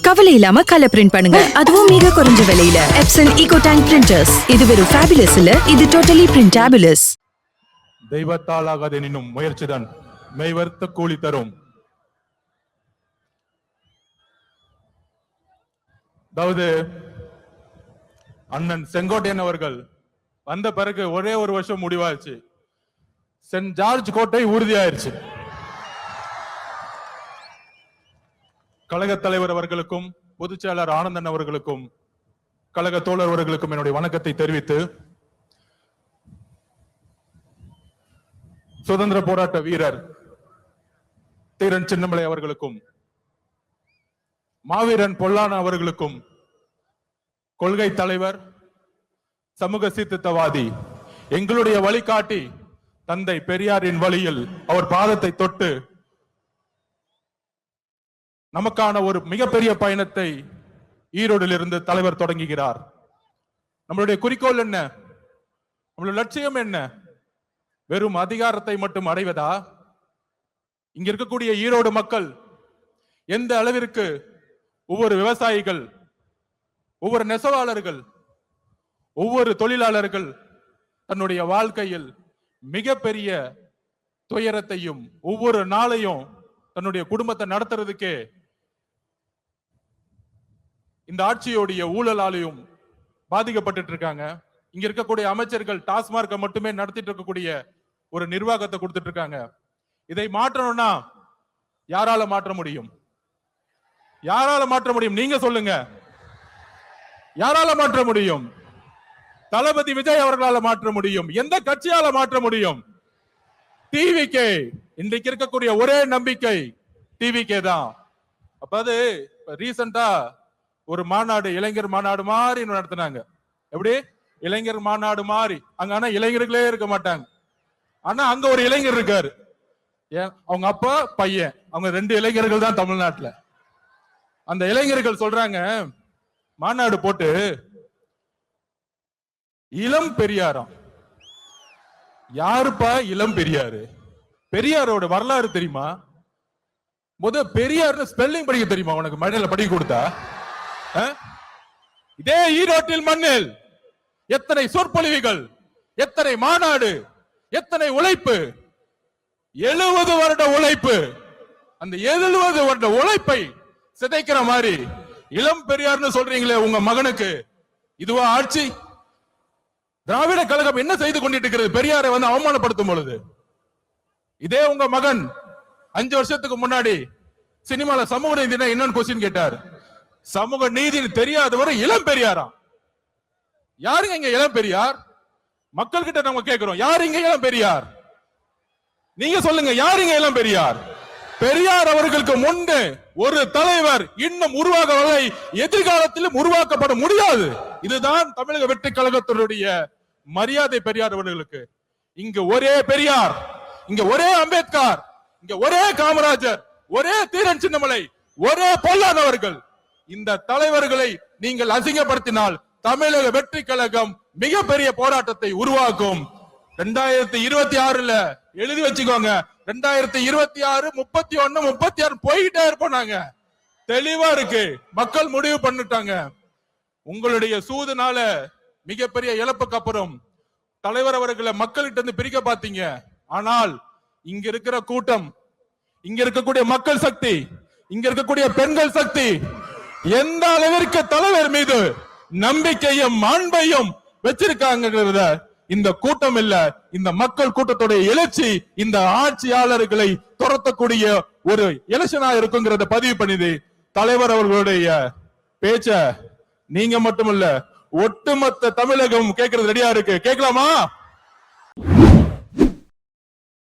கவலை இல்லாம colour print பண்ணுங்க, அதுவும் மிக குறைஞ்ச விலையில. Epson eco tank printers. இது வெறும் ஃபேபுலஸ் இல்ல, இது டோட்டலி பிரிண்டபிளஸ். தெய்வத்தால் ஆகாதெனினும் முயற்சிதான் மெய்வர்த்த கூலி தரும். அதாவது அண்ணன் செங்கோட்டையன் அவர்கள் வந்த பிறகு ஒரே ஒரு வருஷம் முடிவாச்சு. சென்ட் ஜார்ஜ் கோட்டை உறுதியாயிருச்சு. கழக தலைவர் அவர்களுக்கும் பொதுச் செயலாளர் ஆனந்தன் அவர்களுக்கும் கழக தோழர் அவர்களுக்கும் என்னுடைய வணக்கத்தை தெரிவித்து, சுதந்திர போராட்ட வீரர் தீரன் சின்னமலை அவர்களுக்கும் மாவீரன் பொல்லான அவர்களுக்கும் கொள்கை தலைவர் சமூக சீர்திருத்தவாதி எங்களுடைய வழிகாட்டி தந்தை பெரியாரின் வழியில் அவர் பாதத்தை தொட்டு நமக்கான ஒரு மிகப்பெரிய பயணத்தை ஈரோடில் இருந்து தலைவர் தொடங்குகிறார். நம்மளுடைய குறிக்கோள் என்ன? நம்மளுடைய லட்சியம் என்ன? வெறும் அதிகாரத்தை மட்டும் அடைவதா? இங்க இருக்கக்கூடிய ஈரோடு மக்கள் எந்த அளவிற்கு ஒவ்வொரு விவசாயிகள், ஒவ்வொரு நெசவாளர்கள், ஒவ்வொரு தொழிலாளர்கள் தன்னுடைய வாழ்க்கையில் மிகப்பெரிய துயரத்தையும் ஒவ்வொரு நாளையும் தன்னுடைய குடும்பத்தை நடத்துறதுக்கே இந்த ஆட்சியோடைய ஊழலாலையும் பாதிக்கப்பட்டு இருக்காங்க. இங்க இருக்கக்கூடிய அமைச்சர்கள் டாஸ்மார்க்கை மட்டுமே நடத்திட்டு இருக்கக்கூடிய ஒரு நிர்வாகத்தை கொடுத்துட்டு இருக்காங்க. இதை மாற்றணும்னா யாரால மாற்ற முடியும்? யாரால மாற்ற முடியும்? நீங்க சொல்லுங்க. யாரால மாற்ற முடியும்? தளபதி விஜய் அவர்களால மாற்ற முடியும். எந்த கட்சியால மாற்ற முடியும்? டிவிகே. இன்றைக்கு இருக்கக்கூடிய ஒரே நம்பிக்கை டிவிகே தான். அப்ப அது ரீசெண்டா ஒரு மாநாடு, இளைஞர் மாநாடு மாதிரி நடத்தினாங்க. எப்படி? இளைஞர் மாநாடு மாதிரி. அங்க ஆனா இளைஞர்களே இருக்க மாட்டாங்க. ஆனா அங்க ஒரு இளைஞர் இருக்காரு. அவங்க அப்பா பையன், அவங்க 2 இளைஞர்கள் தான் தமிழ்நாட்டுல. அந்த இளைஞர்கள் சொல்றாங்க, மாநாடு போட்டு இளம் பெரியாராம். யாருப்பா இளம் பெரியாரு? பெரியாரோட வரலாறு தெரியுமா? பெரியார் ஸ்பெல்லிங் படிக்க தெரியுமா உனக்கு? மழையில படிக்க கொடுத்தா? இதே ஈரோட்டில் மண்ணில் எத்தனை சொற்பொழிவுகள், எத்தனை மாநாடு, எத்தனை உழைப்பு, 70 வருட உழைப்பு. அந்த 70 வருட உழைப்பை சிதைக்கிற மாதிரி இளம் பெரியார்னு சொல்றீங்களே உங்க மகனுக்கு, இதுவா ஆட்சி? திராவிட கழகம் என்ன செய்து கொண்டிட்டு இருக்கிறது? பெரியாரை அவமானப்படுத்தும் பொழுது இதே உங்க மகன் 5 வருஷத்துக்கு முன்னாடி சினிமால சமூக நீதினா என்னன்னு கொஸ்டின் கேட்டார். சமூக நீதி தெரியாதவரை இளம் பெரியாராம். யாருங்க இங்க இளம் பெரியார்? மக்கள் கிட்ட நம்ம கேட்கிறோம், யாரு இங்க இளம் பெரியார்? நீங்க சொல்லுங்க, யாருங்க இளம் பெரியார்? பெரியார் அவர்களுக்கு முன்பு ஒரு தலைவர் இன்னும் உருவாகவில்லை, எதிர்காலத்திலும் உருவாக்கப்பட முடியாது. இதுதான் தமிழக வெற்றி கழகத்தினுடைய மரியாதை. பெரியார் அவர்களுக்கு இங்க ஒரே பெரியார், இங்க ஒரே அம்பேத்கர், இங்க ஒரே காமராஜர், ஒரே தீரன் சின்னமலை, ஒரே பொல்லாதவர்கள். இந்த தலைவர்களை நீங்கள் அசிங்கப்படுத்தினால் தமிழக வெற்றி கழகம் மிகப்பெரிய போராட்டத்தை உருவாக்கும். 2026 எழுதி வச்சுக்கோங்க. 2026, 31, 36 போயிட்டே இருப்போம். நாங்க தெளிவா இருக்கு, மக்கள் முடிவு பண்ணிட்டாங்க. உங்களுடைய சூதுனால மிகப்பெரிய இழப்புக்கு அப்புறம் தலைவர் அவர்களை மக்கள்கிட்ட இருந்து பிரிக்க பாத்தீங்க. ஆனால் இங்க இருக்கிற கூட்டம், இங்க இருக்கக்கூடிய மக்கள் சக்தி, இங்க இருக்கக்கூடிய பெண்கள் சக்தி எந்த அளவிற்கு தலைவர் மீது நம்பிக்கையும் அன்பையும் வச்சிருக்காங்க. இந்த கூட்டம் இல்ல, இந்த மக்கள் கூட்டத்துடைய எழுச்சி இந்த ஆட்சியாளர்களை துரத்தக்கூடிய ஒரு எலெக்ஷனா இருக்குங்கிறத பதிவு பண்ணிது. தலைவர் அவர்களுடைய பேச்ச நீங்க மட்டுமல்ல, ஒட்டுமொத்த தமிழகம் கேட்கறது ரெடியா இருக்கு. கேட்கலாமா?